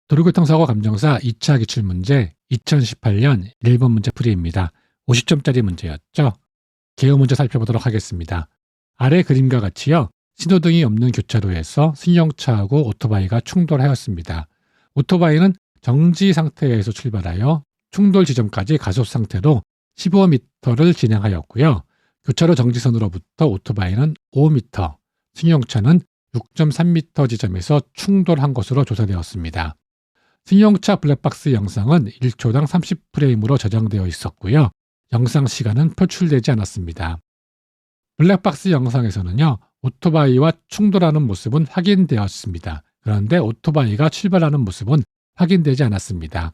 도로교통사고 감정사 2차 기출문제 2018년 1번 문제 풀이입니다. 50점짜리 문제였죠. 개요 문제 살펴보도록 하겠습니다. 아래 그림과 같이요. 신호등이 없는 교차로에서 승용차하고 오토바이가 충돌하였습니다. 오토바이는 정지 상태에서 출발하여 충돌 지점까지 가속 상태로 15m를 진행하였고요. 교차로 정지선으로부터 오토바이는 5m, 승용차는 6.3m 지점에서 충돌한 것으로 조사되었습니다. 승용차 블랙박스 영상은 1초당 30프레임으로 저장되어 있었고요. 영상 시간은 표출되지 않았습니다. 블랙박스 영상에서는요, 오토바이와 충돌하는 모습은 확인되었습니다. 그런데 오토바이가 출발하는 모습은 확인되지 않았습니다.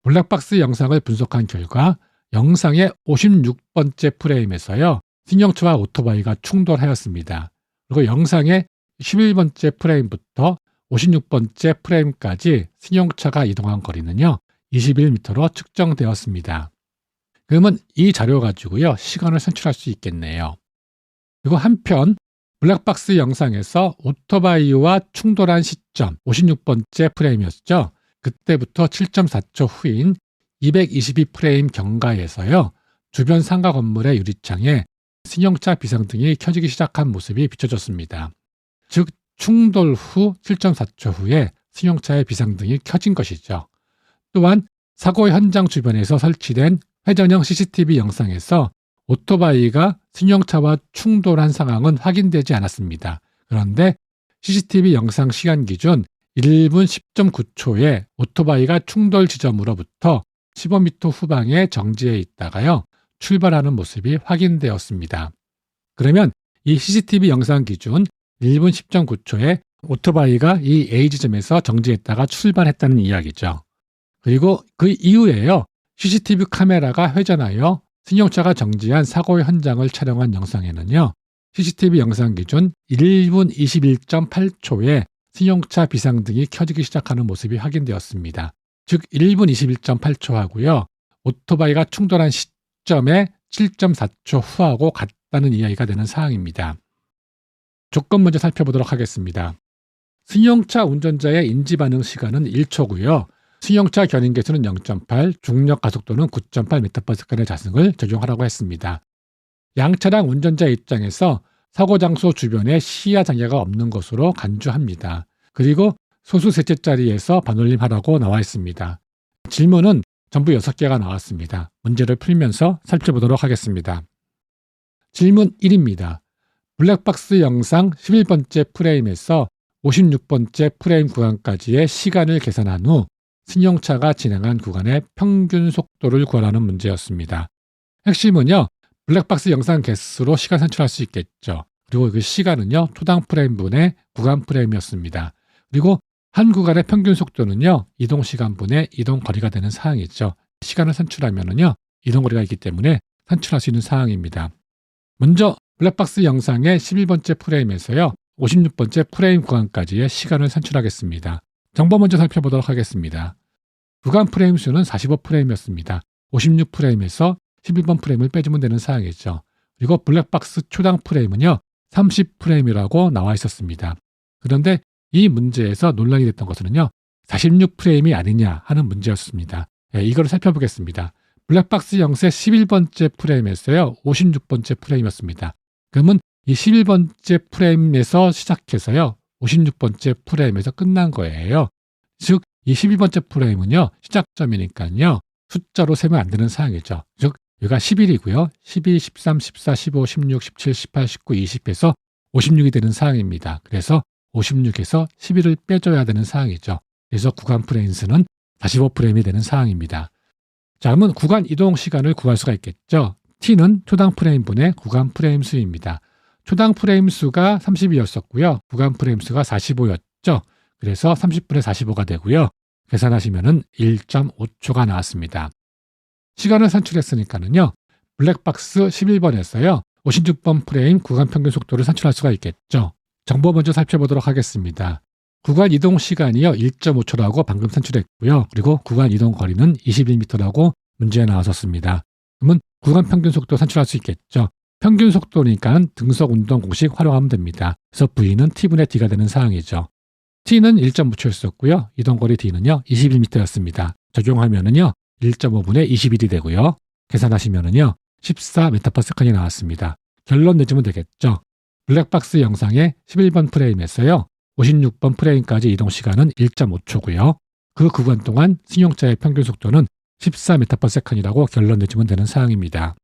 블랙박스 영상을 분석한 결과 영상의 56번째 프레임에서요, 승용차와 오토바이가 충돌하였습니다. 그리고 영상의 11번째 프레임부터 56번째 프레임까지 승용차가 이동한 거리는요, 21m로 측정되었습니다. 그러면 이 자료 가지고요, 시간을 산출할 수 있겠네요. 그리고 한편 블랙박스 영상에서 오토바이와 충돌한 시점 56번째 프레임이었죠. 그때부터 7.4초 후인 222프레임 경과에서요, 주변 상가 건물의 유리창에 승용차 비상등이 켜지기 시작한 모습이 비춰졌습니다. 즉 충돌 후 7.4초 후에 승용차의 비상등이 켜진 것이죠. 또한 사고 현장 주변에서 설치된 회전형 CCTV 영상에서 오토바이가 승용차와 충돌한 상황은 확인되지 않았습니다. 그런데 CCTV 영상 시간 기준 1분 10.9초에 오토바이가 충돌 지점으로부터 15m 후방에 정지해 있다가요, 출발하는 모습이 확인되었습니다. 그러면 이 CCTV 영상 기준 1분 10.9초에 오토바이가 이 A 지점에서 정지했다가 출발했다는 이야기죠. 그리고 그 이후에요, CCTV 카메라가 회전하여 승용차가 정지한 사고 현장을 촬영한 영상에는요, CCTV 영상 기준 1분 21.8초에 승용차 비상등이 켜지기 시작하는 모습이 확인되었습니다. 즉 1분 21.8초 하고요, 오토바이가 충돌한 시점에 7.4초 후하고 같다는 이야기가 되는 사항입니다. 조건 먼저 살펴보도록 하겠습니다. 승용차 운전자의 인지반응 시간은 1초고요. 승용차 견인 계수는 0.8, 중력 가속도는 9.8m/s의 자승을 적용하라고 했습니다. 양차량 운전자 입장에서 사고 장소 주변에 시야 장애가 없는 것으로 간주합니다. 그리고 소수 셋째 자리에서 반올림하라고 나와 있습니다. 질문은 전부 6개가 나왔습니다. 문제를 풀면서 살펴보도록 하겠습니다. 질문 1입니다. 블랙박스 영상 11번째 프레임에서 56번째 프레임 구간까지의 시간을 계산한 후 승용차가 진행한 구간의 평균 속도를 구하라는 문제였습니다. 핵심은요, 블랙박스 영상 개수로 시간 산출할 수 있겠죠. 그리고 그 시간은요, 초당 프레임분의 구간 프레임이었습니다. 그리고 한 구간의 평균 속도는요, 이동 시간분의 이동 거리가 되는 사항이죠. 시간을 산출하면은요, 이동 거리가 있기 때문에 산출할 수 있는 사항입니다. 먼저 블랙박스 영상의 11번째 프레임에서요, 56번째 프레임 구간까지의 시간을 산출하겠습니다. 정보 먼저 살펴보도록 하겠습니다. 구간 프레임 수는 45프레임이었습니다. 56프레임에서 11번 프레임을 빼주면 되는 사항이죠. 그리고 블랙박스 초당 프레임은요, 30프레임이라고 나와 있었습니다. 그런데 이 문제에서 논란이 됐던 것은요, 46프레임이 아니냐 하는 문제였습니다. 이걸 살펴보겠습니다. 블랙박스 영상의 11번째 프레임에서요, 56번째 프레임이었습니다. 그러면 이 11번째 프레임에서 시작해서요, 56번째 프레임에서 끝난 거예요. 즉, 이 11번째 프레임은요, 시작점이니까요, 숫자로 세면 안 되는 사항이죠. 즉, 여기가 11이고요. 12, 13, 14, 15, 16, 17, 18, 19, 20에서 56이 되는 사항입니다. 그래서 56에서 11을 빼줘야 되는 사항이죠. 그래서 구간 프레임 수는 45프레임이 되는 사항입니다. 자, 그러면 구간 이동 시간을 구할 수가 있겠죠. t는 초당 프레임분의 구간 프레임 수입니다. 초당 프레임 수가 30이었었고요. 구간 프레임 수가 45였죠. 그래서 30분의 45가 되고요. 계산하시면은 1.5초가 나왔습니다. 시간을 산출했으니까는요, 블랙박스 11번에서요, 56번 프레임 구간 평균 속도를 산출할 수가 있겠죠. 정보 먼저 살펴보도록 하겠습니다. 구간 이동 시간이요, 1.5초라고 방금 산출했고요. 그리고 구간 이동 거리는 21m라고 문제에 나왔었습니다. 그러면 구간 평균 속도 산출할 수 있겠죠. 평균 속도니까 등속 운동 공식 활용하면 됩니다. 그래서 V는 T분의 D가 되는 사항이죠. t는 1.5초였었고요. 이동거리 d는요 21m였습니다. 적용하면은요 1.5분의 21이 되고요. 계산하시면은요 14m/s이 나왔습니다. 결론 내주면 되겠죠. 블랙박스 영상의 11번 프레임에서요 56번 프레임까지 이동 시간은 1.5초고요. 그 구간 동안 승용차의 평균 속도는 14m/s이라고 결론 내주면 되는 사항입니다.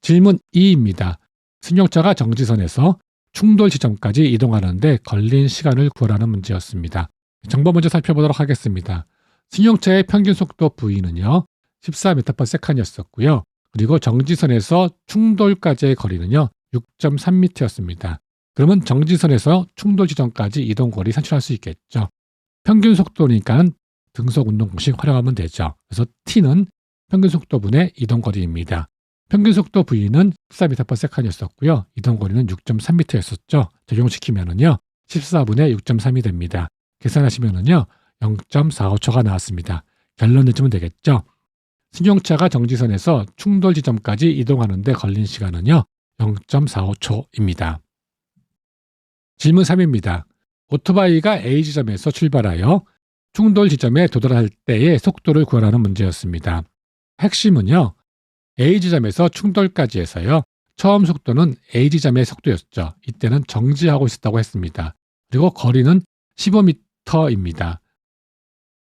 질문 2입니다. 승용차가 정지선에서 충돌 지점까지 이동하는데 걸린 시간을 구하라는 문제였습니다. 정보 먼저 살펴보도록 하겠습니다. 승용차의 평균 속도 V는요 14m/s였었고요. 그리고 정지선에서 충돌까지의 거리는요 6.3m였습니다. 그러면 정지선에서 충돌 지점까지 이동 거리 산출할 수 있겠죠. 평균 속도니까 등속 운동 공식 활용하면 되죠. 그래서 t는 평균 속도분의 이동 거리입니다. 평균 속도 V는 14m/s였었고요. 이동 거리는 6.3m였었죠. 적용시키면은요 14분의 6.3이 됩니다. 계산하시면은요 0.45초가 나왔습니다. 결론 내주면 되겠죠. 승용차가 정지선에서 충돌 지점까지 이동하는데 걸린 시간은요 0.45초입니다. 질문 3입니다. 오토바이가 A 지점에서 출발하여 충돌 지점에 도달할 때의 속도를 구하라는 문제였습니다. 핵심은요 A 지점에서 충돌까지 해서요 처음 속도는 A 지점의 속도였죠. 이때는 정지하고 있었다고 했습니다. 그리고 거리는 15m입니다.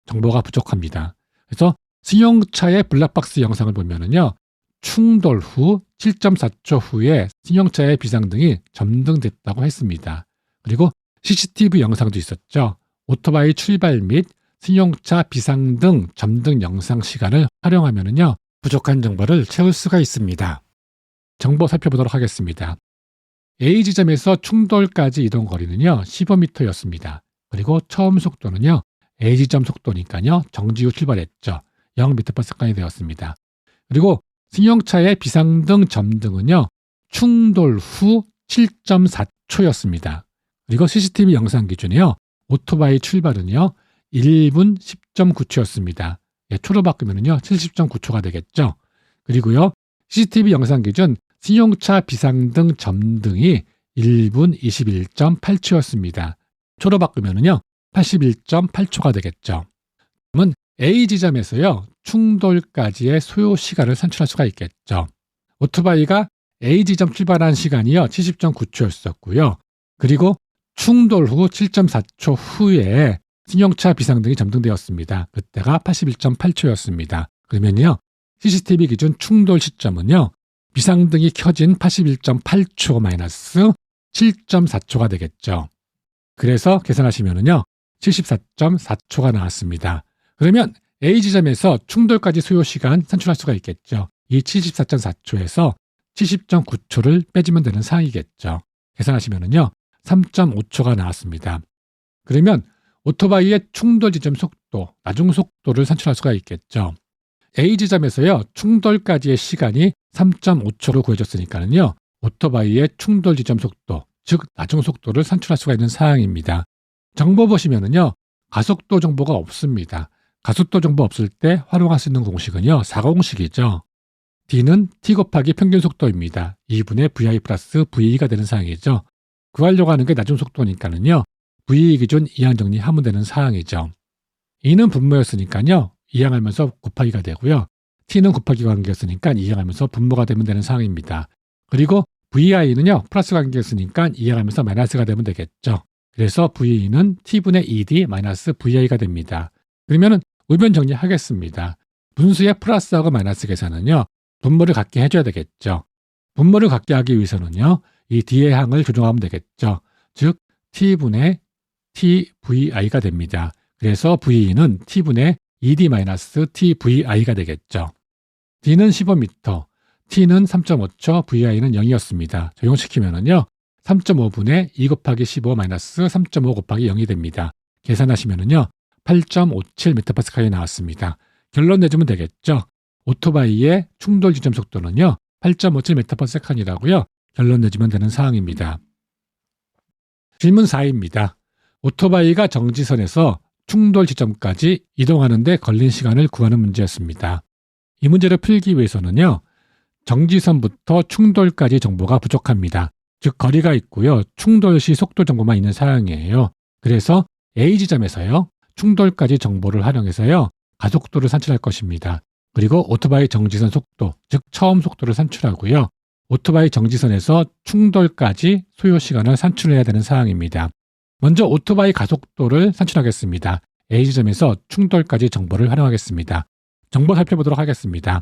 정보가 부족합니다. 그래서 승용차의 블랙박스 영상을 보면은요 충돌 후 7.4초 후에 승용차의 비상등이 점등됐다고 했습니다. 그리고 CCTV 영상도 있었죠. 오토바이 출발 및 승용차 비상등 점등 영상 시간을 활용하면은요 부족한 정보를 채울 수가 있습니다. 정보 살펴보도록 하겠습니다. A 지점에서 충돌까지 이동 거리는요 15m였습니다. 그리고 처음 속도는요 A 지점 속도니까요 정지 후 출발했죠. 0m/s까지 되었습니다. 그리고 승용차의 비상등 점등은요 충돌 후 7.4초였습니다. 그리고 CCTV 영상 기준이요 오토바이 출발은요 1분 10.9초였습니다. 초로 바꾸면은요 70.9초가 되겠죠. 그리고요 CCTV 영상 기준 승용차 비상등 점등이 1분 21.8초였습니다. 초로 바꾸면은요 81.8초가 되겠죠. 그러면 A 지점에서요 충돌까지의 소요 시간을 산출할 수가 있겠죠. 오토바이가 A 지점 출발한 시간이요 70.9초였었고요. 그리고 충돌 후 7.4초 후에 승용차 비상등이 점등되었습니다. 그때가 81.8초였습니다. 그러면요 CCTV 기준 충돌 시점은요 비상등이 켜진 81.8초 마이너스 7.4초가 되겠죠. 그래서 계산하시면은요 74.4초가 나왔습니다. 그러면 A 지점에서 충돌까지 소요 시간 산출할 수가 있겠죠. 이 74.4초에서 70.9초를 빼주면 되는 사항이겠죠. 계산하시면은요 3.5초가 나왔습니다. 그러면 오토바이의 충돌 지점 속도, 나중 속도를 산출할 수가 있겠죠. A 지점에서요 충돌까지의 시간이 3.5초로 구해졌으니까는요 오토바이의 충돌 지점 속도, 즉 나중 속도를 산출할 수가 있는 사항입니다. 정보 보시면은요 가속도 정보가 없습니다. 가속도 정보 없을 때 활용할 수 있는 공식은요 사고공식이죠. D는 T 곱하기 평균 속도입니다. 2분의 VI 플러스 VE가 되는 사항이죠. 구하려고 하는 게 나중 속도니까는요 VE 기준 이항 정리하면 되는 사항이죠. E는 분모였으니까요 이항하면서 곱하기가 되고요. T는 곱하기 관계였으니까 이항하면서 분모가 되면 되는 사항입니다. 그리고 VI는요 플러스 관계였으니까 이항하면서 마이너스가 되면 되겠죠. 그래서 VE는 T분의 ED 마이너스 VI가 됩니다. 그러면은 우변 정리하겠습니다. 분수의 플러스하고 마이너스 계산은요 분모를 갖게 해줘야 되겠죠. 분모를 갖게 하기 위해서는요 이 D의 항을 조정하면 되겠죠. 즉 T분의 TVI가 됩니다. 그래서 VE는 T분의 ED-TVI가 되겠죠. D는 15m, T는 3.5초, VI는 0이었습니다. 적용시키면은요 3.5분의 2 곱하기 15 마이너스 3.5 곱하기 0이 됩니다. 계산하시면은요 8.57m/s이 나왔습니다. 결론 내주면 되겠죠. 오토바이의 충돌 지점 속도는요 8.57m/s이라고요. 결론 내주면 되는 사항입니다. 질문 4입니다. 오토바이가 정지선에서 충돌 지점까지 이동하는데 걸린 시간을 구하는 문제였습니다. 이 문제를 풀기 위해서는요. 정지선부터 충돌까지 정보가 부족합니다. 즉 거리가 있고요. 충돌 시 속도 정보만 있는 사항이에요. 그래서 A 지점에서요. 충돌까지 정보를 활용해서요. 가속도를 산출할 것입니다. 그리고 오토바이 정지선 속도, 즉 처음 속도를 산출하고요. 오토바이 정지선에서 충돌까지 소요 시간을 산출해야 되는 사항입니다. 먼저 오토바이 가속도를 산출하겠습니다. A 지점에서 충돌까지 정보를 활용하겠습니다. 정보 살펴보도록 하겠습니다.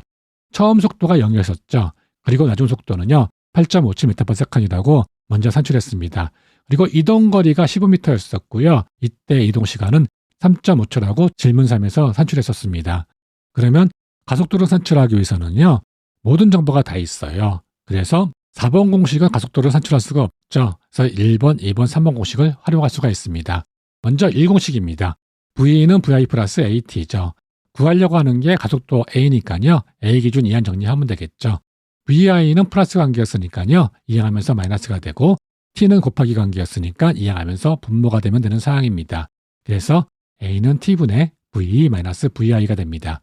처음 속도가 0이었었죠. 그리고 나중 속도는요. 8.57m/s이라고 먼저 산출했습니다. 그리고 이동 거리가 15m였었고요. 이때 이동 시간은 3.5초라고 질문 3에서 산출했었습니다. 그러면 가속도를 산출하기 위해서는요. 모든 정보가 다 있어요. 그래서 4번 공식은 가속도를 산출할 수가 없죠. 그래서 1번, 2번, 3번 공식을 활용할 수가 있습니다. 먼저 1공식입니다. V는 VI 플러스 AT죠. 구하려고 하는 게 가속도 A니까요. A 기준 이항 정리하면 되겠죠. VI는 플러스 관계였으니까요. 이항하면서 마이너스가 되고 T는 곱하기 관계였으니까 이항하면서 분모가 되면 되는 사항입니다. 그래서 A는 T분의 V 마이너스 VI가 됩니다.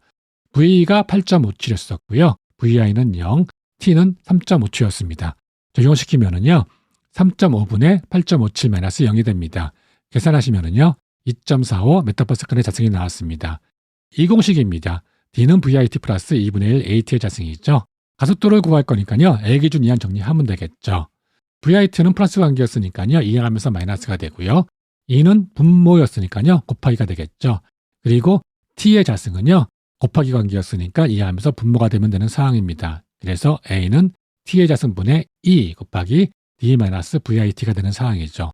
V가 8.57였었고요. VI는 0, T는 3.5초였습니다. 적용시키면은요. 3.5분의 8.57 마이너스 0이 됩니다. 계산하시면은요. 2.45m/s의 자승이 나왔습니다. 이 공식입니다. D는 VIT 플러스 2분의 1 AT의 자승이죠. 가속도를 구할 거니까요. A 기준 이항 정리하면 되겠죠. VIT는 플러스 관계였으니까요. 이항하면서 마이너스가 되고요. E는 분모였으니까요. 곱하기가 되겠죠. 그리고 T의 자승은요. 곱하기 관계였으니까 이항하면서 분모가 되면 되는 상황입니다. 그래서 A는 T의 자승분의 2 곱하기 D-VIT가 되는 상황이죠.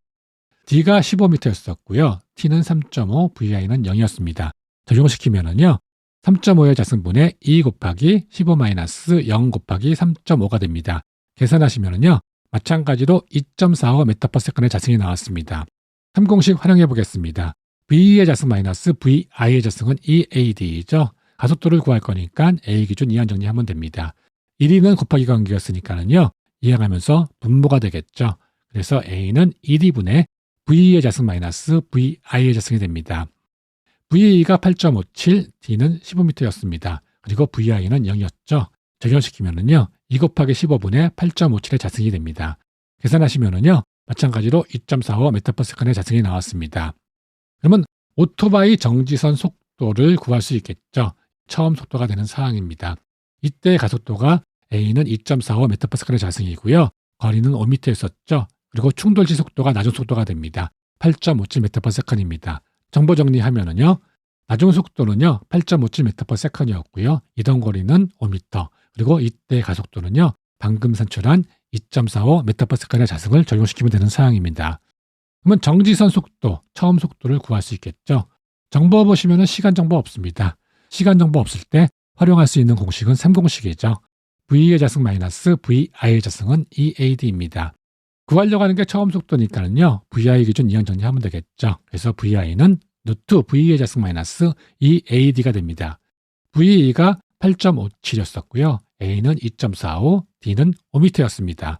D가 15m였었고요. T는 3.5, VI는 0이었습니다. 적용시키면은요. 3.5의 자승분의 2 곱하기 15-0 곱하기 3.5가 됩니다. 계산하시면은요. 마찬가지로 2.45m/s의 자승이 나왔습니다. 3공식 활용해 보겠습니다. V의 자승 마이너스 VI의 자승은 EAD죠. 가속도를 구할 거니까 A 기준 이항 정리하면 됩니다. 1위는 곱하기 관계였으니까는요. 이항하면서 분모가 되겠죠. 그래서 A는 1위분의 V의 자승 마이너스 VI의 자승이 됩니다. VA가 8.57, D는 15m였습니다. 그리고 VI는 0이었죠. 적용시키면은요. 2 곱하기 15분의 8.57의 자승이 됩니다. 계산하시면은요. 마찬가지로 2.45m/s의 자승이 나왔습니다. 그러면 오토바이 정지선 속도를 구할 수 있겠죠. 처음 속도가 되는 상황입니다. 이때 가속도가 A는 2.45m/s의 자승이고요. 거리는 5m였었죠. 그리고 충돌시 속도가 나중 속도가 됩니다. 8.57m/s입니다. 정보 정리하면은요. 나중 속도는요. 8.57m/s였고요. 이동 거리는 5m. 그리고 이때 가속도는요. 방금 산출한 2.45m/s의 자승을 적용시키면 되는 상황입니다. 그러면 정지선 속도, 처음 속도를 구할 수 있겠죠. 정보 보시면은 시간 정보 없습니다. 시간 정보 없을 때 활용할 수 있는 공식은 3공식이죠. V의 자승 마이너스 VI의 자승은 EAD입니다. 구하려고 하는 게 처음 속도니까는요. VI 기준 이항 정리하면 되겠죠. 그래서 VI는 루트 V의 자승 마이너스 EAD가 됩니다. VE가 8.57였었고요. A는 2.45, D는 5m였습니다.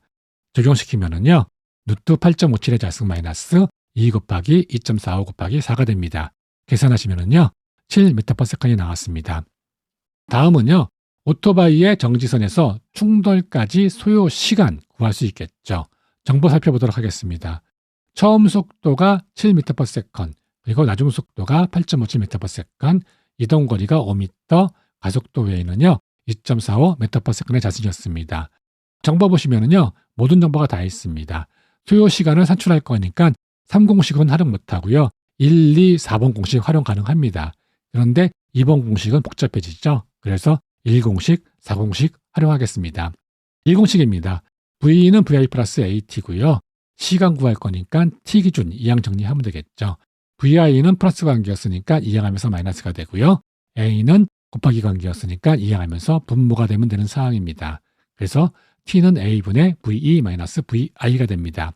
적용시키면은요. 루트 8.57의 자승 마이너스 2 곱하기 2.45 곱하기 4가 됩니다. 계산하시면은요. 7m/s이 나왔습니다. 다음은요. 오토바이의 정지선에서 충돌까지 소요 시간 구할 수 있겠죠. 정보 살펴보도록 하겠습니다. 처음 속도가 7m/s, 그리고 나중 속도가 8.57m/s, 이동 거리가 5m, 가속도 외에는요. 2.45m/s의 자승이었습니다. 정보 보시면은요. 모든 정보가 다 있습니다. 소요 시간을 산출할 거니까 3공식은 활용 못하고요. 1, 2, 4번 공식 활용 가능합니다. 그런데 2번 공식은 복잡해지죠. 그래서 1공식, 4공식 활용하겠습니다. 1공식입니다. V는 VI 플러스 AT고요. 시간 구할 거니까 T 기준 이항 정리하면 되겠죠. VI는 플러스 관계였으니까 이항하면서 마이너스가 되고요. A는 곱하기 관계였으니까 이항하면서 분모가 되면 되는 상황입니다. 그래서 T는 A분의 VE-VI가 됩니다.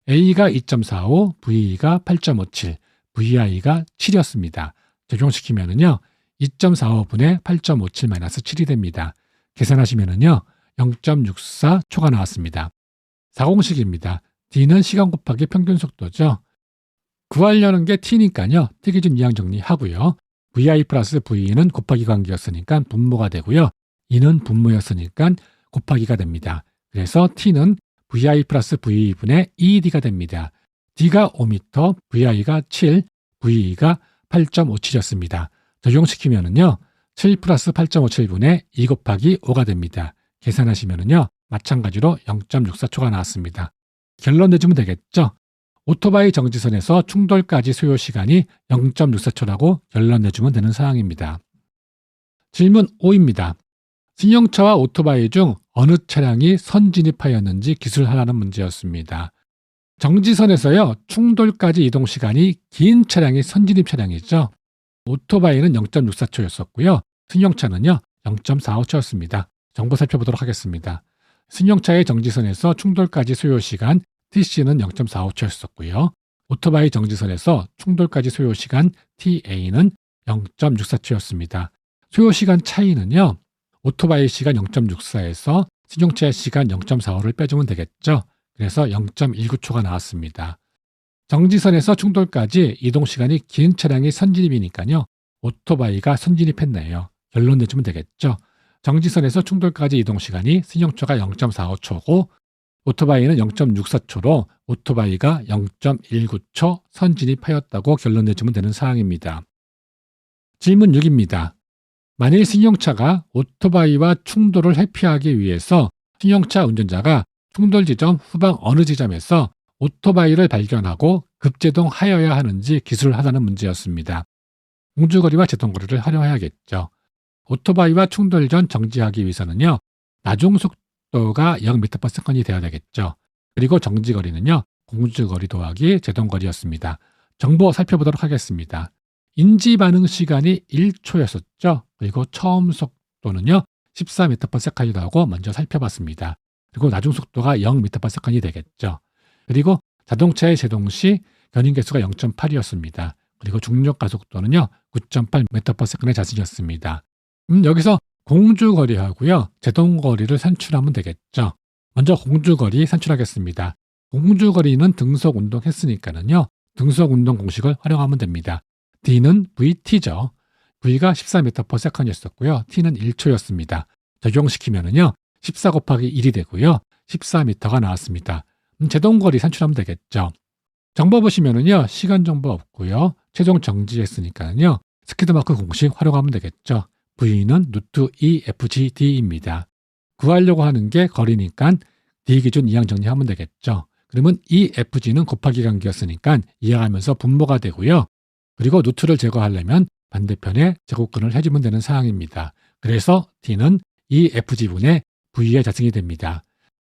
A가 2.45, VE가 8.57, VI가 7이었습니다. 적용시키면은요. 2.45분의 8.57-7이 됩니다. 계산하시면은요. 0.64초가 나왔습니다. 4공식입니다. D는 시간 곱하기 평균 속도죠. 구하려는 게 T니까요. T 기준 이항 정리하고요. VI 플러스 VE는 곱하기 관계였으니까 분모가 되고요. E는 분모였으니까 곱하기가 됩니다. 그래서 T는 VI 플러스 VE분의 ED가 됩니다. D가 5m, VI가 7, VE가 8.57이었습니다. 적용시키면은요. 7 플러스 8.57분의 2 곱하기 5가 됩니다. 계산하시면은요. 마찬가지로 0.64초가 나왔습니다. 결론 내주면 되겠죠? 오토바이 정지선에서 충돌까지 소요 시간이 0.64초라고 결론 내주면 되는 사항입니다. 질문 5입니다. 승용차와 오토바이 중 어느 차량이 선진입하였는지 기술하라는 문제였습니다. 정지선에서요. 충돌까지 이동 시간이 긴 차량이 선진입 차량이죠. 오토바이는 0.64초였었고요. 승용차는요. 0.45초였습니다. 정보 살펴보도록 하겠습니다. 승용차의 정지선에서 충돌까지 소요 시간 TC는 0.45초였었고요. 오토바이 정지선에서 충돌까지 소요 시간 TA는 0.64초였습니다. 소요 시간 차이는요. 오토바이 시간 0.64에서 승용차의 시간 0.45를 빼주면 되겠죠. 그래서 0.19초가 나왔습니다. 정지선에서 충돌까지 이동 시간이 긴 차량이 선진입이니까요. 오토바이가 선진입했네요. 결론 내주면 되겠죠. 정지선에서 충돌까지 이동 시간이 승용차가 0.45초고 오토바이는 0.64초로 오토바이가 0.19초 선진입하였다고 결론 내주면 되는 사항입니다. 질문 6입니다. 만일 승용차가 오토바이와 충돌을 회피하기 위해서 승용차 운전자가 충돌 지점 후방 어느 지점에서 오토바이를 발견하고 급제동하여야 하는지 기술하라는 문제였습니다. 공주거리와 제동거리를 활용해야겠죠. 오토바이와 충돌 전 정지하기 위해서는요. 나중속도가 0m/s이 되어야 되겠죠. 그리고 정지거리는요. 공주거리 더하기 제동거리였습니다. 정보 살펴보도록 하겠습니다. 인지반응 시간이 1초였었죠. 그리고 처음 속도는요. 14m/s라고 먼저 살펴봤습니다. 그리고 나중속도가 0m/s이 되겠죠. 그리고 자동차의 제동 시 견인계수가 0.8이었습니다. 그리고 중력 가속도는요. 9.8m/s의 자승이었습니다. 여기서 공주거리하고요. 제동거리를 산출하면 되겠죠. 먼저 공주거리 산출하겠습니다. 공주거리는 등속 운동했으니까는요. 등속 운동 공식을 활용하면 됩니다. D는 VT죠. V가 14m/s였었고요. T는 1초였습니다. 적용시키면은요. 14 곱하기 1이 되고요. 14m가 나왔습니다. 제동거리 산출하면 되겠죠. 정보 보시면은요. 시간 정보 없고요. 최종 정지했으니까요. 스키드마크 공식 활용하면 되겠죠. V는 루트 2FGD입니다. 구하려고 하는 게 거리니까 D 기준 이항 정리하면 되겠죠. 그러면 EFG는 곱하기 관계였으니까 이항하면서 분모가 되고요. 그리고 루트를 제거하려면 반대편에 제곱근을 해주면 되는 사항입니다. 그래서 T는 EFG분의 V의 자승이 됩니다.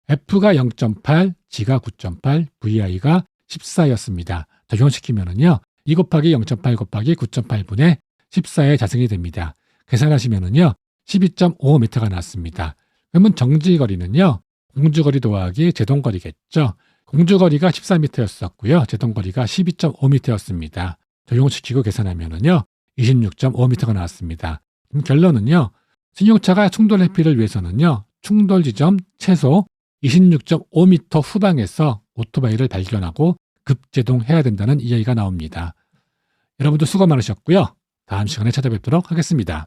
F가 0.8, G가 9.8, VI가 14였습니다. 적용시키면은요. 2 곱하기 0.8 곱하기 9.8분의 14의 자승이 됩니다. 계산하시면은요. 12.5m가 나왔습니다. 그러면 정지거리는요. 공주거리 더하기 제동거리겠죠. 공주거리가 14m였었고요. 제동거리가 12.5m였습니다. 적용시키고 계산하면은요. 26.5m가 나왔습니다. 그럼 결론은요. 승용차가 충돌 회피를 위해서는요. 충돌 지점 최소 26.5m 후방에서 오토바이를 발견하고 급제동해야 된다는 이야기가 나옵니다. 여러분도 수고 많으셨고요. 다음 시간에 찾아뵙도록 하겠습니다.